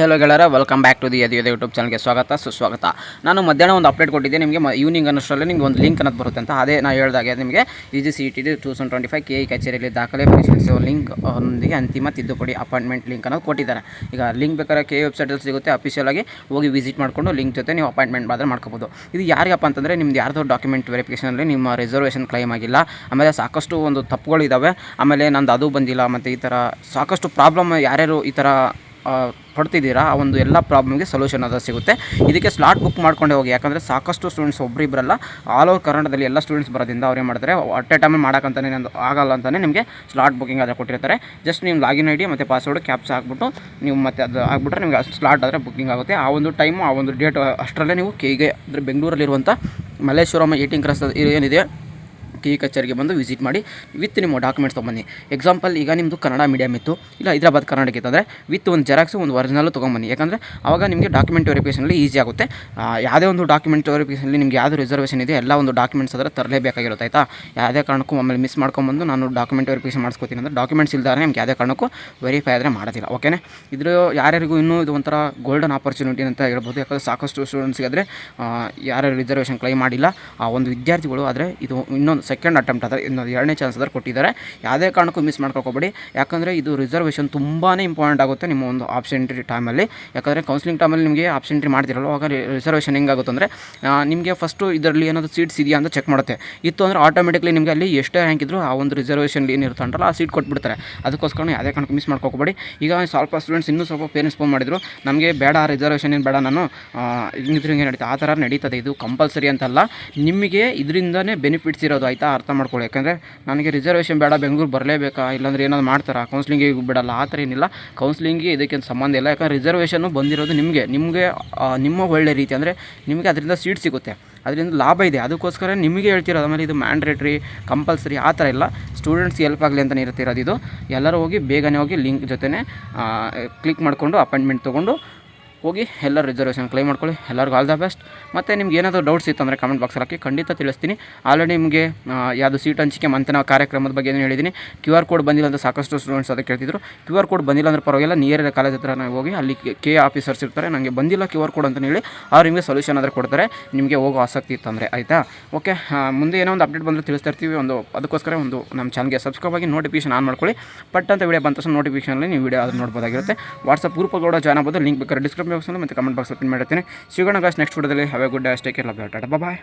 Hello ಗೆಳೆಯರ, welcome back to the YouTube ಚಾನಲ್ಗೆ ಸ್ವಾಗತ ಸುಸ್ವಾಗತ. ನಾನು ಮಧ್ಯಾಹ್ನ ಒಂದು ಅಪ್ಡೇಟ್ ಕೊಟ್ಟಿದ್ದೆ ನಿಮಗೆ. ಈವ್ನಿಂಗ್ ಅನ್ನೋಷ್ಟರಲ್ಲಿ ನಿಮಗೆ ಒಂದು ಲಿಂಕ್ ಅನ್ನೋದು ಬರುತ್ತೆ ಅಂತ. ಅದೇ ನಾನು ಹೇಳಿದಾಗೆ ನಿಮಗೆ CET 2025 KE ಕಚೇರಿಯಲ್ಲಿ ದಾಖಲೆ ಪರಿಶೀಲಿಸುವ ಲಿಂಕ್ ಒಂದಿಗೆ ಅಂತಿಮ ತಿದ್ದುಪಡಿ ಅಪಾಯಿಂಟ್ಮೆಂಟ್ ಲಿಂಕ್ ಅನ್ನೋದು ಕೊಟ್ಟಿದ್ದಾರೆ. ಈಗ ಲಿಂಕ್ ಬೇಕಾದ್ರೆ KE ವೆಬ್ಸೈಟಲ್ಲಿ ಸಿಗುತ್ತೆ. ಅಫಿಷಿಯಲ್ ಆಗಿ ಹೋಗಿ ವಿಸಿಟ್ ಮಾಡಿಕೊಂಡು ಲಿಂಕ್ ಜೊತೆ ನೀವು ಅಪಾಯಿಂಟ್ಮೆಂಟ್ ಮಾತ್ರ ಮಾಡ್ಕೋಬೋದು. ಇದು ಯಾರಿಗಪ್ಪ ಅಂತಂದರೆ ನಿಮ್ದು ಯಾರ್ದೋ ಡಾಕ್ಯುಮೆಂಟ್ ವೆರಿಫಿಕೇಷನಲ್ಲಿ ನಿಮ್ಮ ರಿಸರ್ವೇಷನ್ ಕ್ಲೈಮ್ ಆಗಿಲ್ಲ, ಆಮೇಲೆ ಸಾಕಷ್ಟು ಒಂದು ತಪ್ಪುಗಳಿದ್ದಾವೆ, ಆಮೇಲೆ ನಂದು ಅದು ಬಂದಿಲ್ಲ, ಮತ್ತು ಈ ಥರ ಸಾಕಷ್ಟು ಪ್ರಾಬ್ಲಮ್ ಯಾರ್ಯಾರು ಈ ಥರ ಪಡ್ತಿದ್ದೀರಾ ಆ ಒಂದು ಎಲ್ಲ ಪ್ರಾಬ್ಲಮ್ಗೆ ಸೊಲ್ಯೂಷನ್ ಅದು ಸಿಗುತ್ತೆ. ಇದಕ್ಕೆ ಸ್ಲಾಟ್ ಬುಕ್ ಮಾಡ್ಕೊಂಡೆ ಹೋಗಿ. ಯಾಕಂದರೆ ಸಾಕಷ್ಟು ಸ್ಟೂಡೆಂಟ್ಸ್ ಒಬ್ಬರಿಬ್ಬರಲ್ಲ, ಆಲ್ ಓವರ್ ಕರ್ನಾಟಕದಲ್ಲಿ ಎಲ್ಲ ಸ್ಟೂಡೆಂಟ್ಸ್ ಬರೋದ್ರಿಂದ ಅವ್ರು ಏನು ಮಾಡ್ತಾರೆ, ಅಟ್ ಎ ಟೈಮ್ ಮಾಡೋಕ್ಕಂತಾನೆ ಆಗಲ್ಲ ಅಂತಲೇ ನಿಮಗೆ ಸ್ಲಾಟ್ ಬುಕ್ಕಿಂಗ್ ಆದರೆ ಕೊಟ್ಟಿರ್ತಾರೆ. ಜಸ್ಟ್ ನೀವು ಲಾಗಿನ್ ID ಮತ್ತು ಪಾಸ್ವರ್ಡ್ ಕ್ಯಾಪ್ಚಾ ಹಾಕ್ಬಿಟ್ಟು ನೀವು ಮತ್ತೆ ಅದು ಆಗಿಬಿಟ್ರೆ ನಿಮಗೆ ಸ್ಲಾಟ್ ಆದರೆ ಬುಕ್ಕಿಂಗ್ ಆಗುತ್ತೆ. ಆ ಒಂದು ಟೈಮು ಆ ಒಂದು ಡೇಟ್ ಅಷ್ಟರಲ್ಲೇ ನೀವು KEಗೆ ಅಂದರೆ ಬೆಂಗಳೂರಲ್ಲಿರುವಂಥ ಮಲ್ಲೇಶ್ವರಂ 18 ಕ್ರಾಸ್ ಏನಿದೆ KE ಕಚೇರಿಗೆ ಬಂದು ವಿಸಿಟ್ ಮಾಡಿ ವಿತ್ ನಿಮ್ಮ ಡಾಕ್ಯುಮೆಂಟ್ಸ್ ತೊಗೊಂಬನ್ನಿ. ಎಕ್ಸಾಂಪಲ್, ಈಗ ನಿಮ್ಮದು ಕನ್ನಡ ಮೀಡಿಯಮ್ ಇತ್ತು, ಇಲ್ಲ ಹೈದರಾಬಾದ್ ಕರ್ನಾಟಕ ಇತ್ತಂದರೆ ವಿತ್ ಒಂದು ಜೆರಾಕ್ಸು ಒಂದು ಒರಿಜಿನಲ್ಲು ತೊಗೊಂಬನ್ನಿ. ಯಾಕಂದರೆ ಆವಾಗ ನಿಮಗೆ ಡಾಕ್ಯುಮೆಂಟ್ ವೆರಿಫಿಕೇಷನಲ್ಲಿ ಈಸಿ ಆಗುತ್ತೆ. ಯಾವುದೇ ಒಂದು ಡಾಕ್ಯುಮೆಂಟ್ ವೆರಿಫಿಕೇಷನಲ್ಲಿ ನಿಮಗೆ ಯಾವುದು ರಿಸರ್ವೇಷನ್ ಇದೆ ಎಲ್ಲ ಒಂದು ಡಾಕ್ಯುಮೆಂಟ್ಸ್ ಅದರ ತರಲೇಬೇಕಾಗಿರುತ್ತೆ. ಆಯಿತಾ? ಯಾವುದೇ ಕಾರಣಕ್ಕೂ ಆಮೇಲೆ ಮಿಸ್ ಮಾಡ್ಕೊಂಬಂದು ನಾನು ಡಾಕ್ಯುಮೆಂಟ್ ವೆರಿಫಿಕೇಷನ್ ಮಾಡಿಸ್ಕೊತೀನಿ ಅಂದರೆ ಡಾಕ್ಯುಮೆಂಟ್ಸ್ ಇಲ್ದಾರೆ ನಿಮ್ಗೆ ಯಾವುದೇ ಕಾರಣಕ್ಕೂ ವೆರಿಫೈ ಆದರೆ ಮಾಡೋದಿಲ್ಲ. ಓಕೆನಾ? ಇದ್ರ ಯಾರ್ಯಾರಿಗೂ ಇನ್ನೂ ಇದು ಒಂಥರ ಗೋಲ್ಡನ್ ಆಪರ್ಚುನಿಟಿ ಅಂತ ಹೇಳ್ಬೋದು. ಯಾಕಂದರೆ ಸಾಕಷ್ಟು ಸ್ಟೂಡೆಂಟ್ಸ್ಗೆ ಆದರೆ ಯಾರ್ಯಾರು ರಿಸರ್ವೇಷನ್ ಕ್ಲೈಮ್ ಮಾಡಿಲ್ಲ ಆ ಒಂದು ವಿದ್ಯಾರ್ಥಿಗಳು, ಆದರೆ ಇದು ಇನ್ನೊಂದು ಸೆಕೆಂಡ್ ಅಟೆಂಪ್ಟ್ ಆದರೆ ಇನ್ನೊಂದು 2ನೇ ಚಾನ್ಸ್ ಆದರೆ ಕೊಟ್ಟಿದ್ದಾರೆ. ಯಾವುದೇ ಕಾರಣಕ್ಕೂ ಮಿಸ್ ಮಾಡ್ಕೊಬೇಡಿ. ಯಾಕಂದರೆ ಇದು ರಿಸರ್ವೇಷನ್ ತುಂಬಾ ಇಂಪಾರ್ಟೆಂಟ್ ಆಗುತ್ತೆ ನಿಮ್ಮ ಒಂದು ಆಪ್ಷನ್ ಎಂಟ್ರಿ ಟೈಮಲ್ಲಿ. ಯಾಕಂದರೆ ಕೌನ್ಸಿಲಿಂಗ್ ಟೈಮಲ್ಲಿ ನಿಮಗೆ ಆಪ್ಷನ್ ಎಂಟ್ರಿ ಮಾಡ್ತಿರಲ್ಲ, ಆವಾಗ ರಿಸರ್ವೇಷನ್ ಹೆಂಗಾಗುತ್ತೆ ಅಂದರೆ ನಿಮಗೆ ಫಸ್ಟು ಇದರಲ್ಲಿ ಏನಾದರೂ ಸೀಟ್ಸ್ ಇದೆಯಾ ಅಂತ ಚೆಕ್ ಮಾಡುತ್ತೆ. ಇತ್ತು ಅಂದರೆ ಆಟೋಮೆಟಿಕ್ಲಿ ನಿಮಗೆ ಅಲ್ಲಿ ಎಷ್ಟೇ ರ್ಯಾಂಕ್ ಇದ್ದರೂ ಆ ಒಂದು ರಿಸರ್ವೇಷನ್ ಏನಿರುತ್ತಂಟಲ್ಲ ಆ ಸೀಟ್ ಕೊಟ್ಬಿಡ್ತಾರೆ. ಅದಕ್ಕೋಸ್ಕರ ಯಾವುದೇ ಕಾರಣಕ್ಕೂ ಮಿಸ್ ಮಾಡ್ಕೋಬೇಡಿ. ಈಗ ಸ್ವಲ್ಪ ಸ್ಟೂಡೆಂಟ್ಸ್ ಇನ್ನೂ ಸ್ವಲ್ಪ ಪೇರೆಂಟ್ಸ್ ಫೋನ್ ಮಾಡಿದ್ರು, ನಮಗೆ ಬೇಡ ರಿಸರ್ವೇಷನ್ ಏನು ಬೇಡ, ನಾನು ಹಿಂಗಿದ್ರೆ ಹಿಂಗೆ ನಡೀತಾ ಆ ಥರ ನಡೀತದೆ. ಇದು ಕಂಪಲ್ಸರಿ ಅಂತಲ್ಲ, ನಿಮಗೆ ಇದರಿಂದನೇ ಬೆನಿಫಿಟ್ಸ್ ಇರೋದು. ಆಯಿತಾ? ಅರ್ಥ ಮಾಡ್ಕೊಳ್ಳಿ. ಯಾಕಂದರೆ ನನಗೆ ರಿಸರ್ವೇಷನ್ ಬೇಡ, ಬೆಂಗಳೂರು ಬರಲೇಬೇಕಾ, ಇಲ್ಲಾಂದರೆ ಏನಾದ್ರು ಮಾಡ್ತಾರಾ, ಕೌನ್ಸ್ಲಿಂಗಿಗೆ ಬಿಡಲ್ಲ, ಆ ಥರ ಏನಿಲ್ಲ. ಕೌನ್ಸ್ಲಿಂಗಿಗೆ ಇದಕ್ಕೇನು ಸಂಬಂಧ ಇಲ್ಲ. ಯಾಕಂದರೆ ರಿಸರ್ವೇಷನ್ನು ಬಂದಿರೋದು ನಿಮಗೆ ನಿಮ್ಮ ಒಳ್ಳೆ ರೀತಿ, ಅಂದರೆ ನಿಮಗೆ ಅದರಿಂದ ಸೀಟ್ ಸಿಗುತ್ತೆ, ಅದರಿಂದ ಲಾಭ ಇದೆ. ಅದಕ್ಕೋಸ್ಕರ ನಿಮಗೆ ಹೇಳ್ತಿರೋದು. ಆಮೇಲೆ ಇದು ಮ್ಯಾಂಡ್ರೇಟ್ರಿ ಕಂಪಲ್ಸರಿ ಆ ಥರ ಇಲ್ಲ, ಸ್ಟೂಡೆಂಟ್ಸ್ಗೆ ಹೆಲ್ಪ್ ಆಗಲಿ ಅಂತಲೇ ಇರ್ತಿರೋದು ಇದು. ಎಲ್ಲರೂ ಹೋಗಿ ಬೇಗನೆ ಹೋಗಿ ಲಿಂಕ್ ಜೊತೆನೇ ಕ್ಲಿಕ್ ಮಾಡಿಕೊಂಡು ಅಪಾಯಿಂಟ್ಮೆಂಟ್ ತೊಗೊಂಡು ಹೋಗಿ ಎಲ್ಲರೂ ರಿಸರ್ವೇಷನ್ ಕ್ಲೈಮ್ ಮಾಡ್ಕೊಳ್ಳಿ. ಎಲ್ಲರಿಗೂ ಆಲ್ ದ ಬೆಸ್ಟ್. ಮತ್ತು ನಿಮ್ಗೆ ಏನಾದರೂ ಡೌಟ್ಸ್ ಇತ್ತು ಅಂದರೆ ಕಮೆಂಟ್ ಬಾಕ್ಸಲ್ಲಿ ಹಾಕಿ, ಖಂಡಿತ ತಿಳಿಸ್ತೀನಿ. ಆಲ್ರೆಡಿ ನಿಮಗೆ ಯಾವುದು ಸೀಟ್ ಹಂಚಿಕೆ ಮಂಥನ ಕಾರ್ಯಕ್ರಮದ ಬಗ್ಗೆ ಏನು ಹೇಳಿದ್ದೀನಿ. QR ಕೋಡ್ ಬಂದಿಲ್ಲ ಅಂತ ಸಾಕಷ್ಟು ಸ್ಟೂಡೆಂಟ್ಸ್ ಅದಕ್ಕೆ ಕೇಳ್ತಿದ್ರು. QR ಕೋಡ್ ಬಂದಿಲ್ಲ ಅಂದರೆ ಪರವಾಗಿಲ್ಲ, ನಿಯರ್ ಕಾಲೇಜ್ ಹತ್ರ ಹೋಗಿ ಅಲ್ಲಿ KE ಆಫೀಸರ್ಸ್ ಇರ್ತಾರೆ. ನನಗೆ ಬಂದಿಲ್ಲ QR ಕೋಡ್ ಅಂತ ಹೇಳಿ ಅವ್ರು ನಿಮಗೆ ಸೊಲ್ಯೂಷನ್ ಆದರೆ ಕೊಡ್ತಾರೆ, ನಿಮಗೆ ಹೋಗೋ ಆಸಕ್ತಿ ಇತ್ತಂದರೆ. ಆಯಿತಾ? ಓಕೆ, ಮುಂದೆ ಏನೋ ಒಂದು ಅಪ್ಡೇಟ್ ಬಂದರೆ ತಿಳಿಸ್ತಾ ಇರ್ತೀವಿ. ಅದಕ್ಕೋಸ್ಕರ ನಮ್ಮ ಚಾನಲ್ಗೆ ಸಬ್ಸ್ಕ್ರೈಬ್ ಆಗಿ ನೋಟಿಫಿಕೇಷನ್ ಆನ್ ಮಾಡ್ಕೊಳ್ಳಿ. ಪಟ್ ಅಂತ ವಿಡಿಯೋ ಬಂದ ತಕ್ಷಣ ನೋಟಿಫಿಕೇಷನಲ್ಲಿ ನೀವು ವಿಡಿಯೋ ಅದು ನೋಡ್ಬೋದಾಗಿರುತ್ತೆ. ವಾಟ್ಸಪ್ ಗ್ರೂಪಲ್ಲಿ ಕೂಡ ಜಾಯ್ನ್ ಆಗ್ಬೋದು. ಲಿಂಕ್ ಬೇಕಾದ್ರೆ ಡಿಸ್ಕ್ರಿಪ್ಷನ್ ಬಾಕ್ಸಲ್ಲಿ ಮತ್ತು ಕಮೆಂಟ್ ಬಾಕ್ಸಲ್ಲಿ ಪಿನ್ ಮಾಡಿರ್ತೀನಿ. ಸಿಗೋಣ ಗಾಯ್ಸ್ ನೆಕ್ಸ್ಟ್ ವಿಡಿಯೋದಲ್ಲಿ. Have a good day, take care, love you, tata, bye.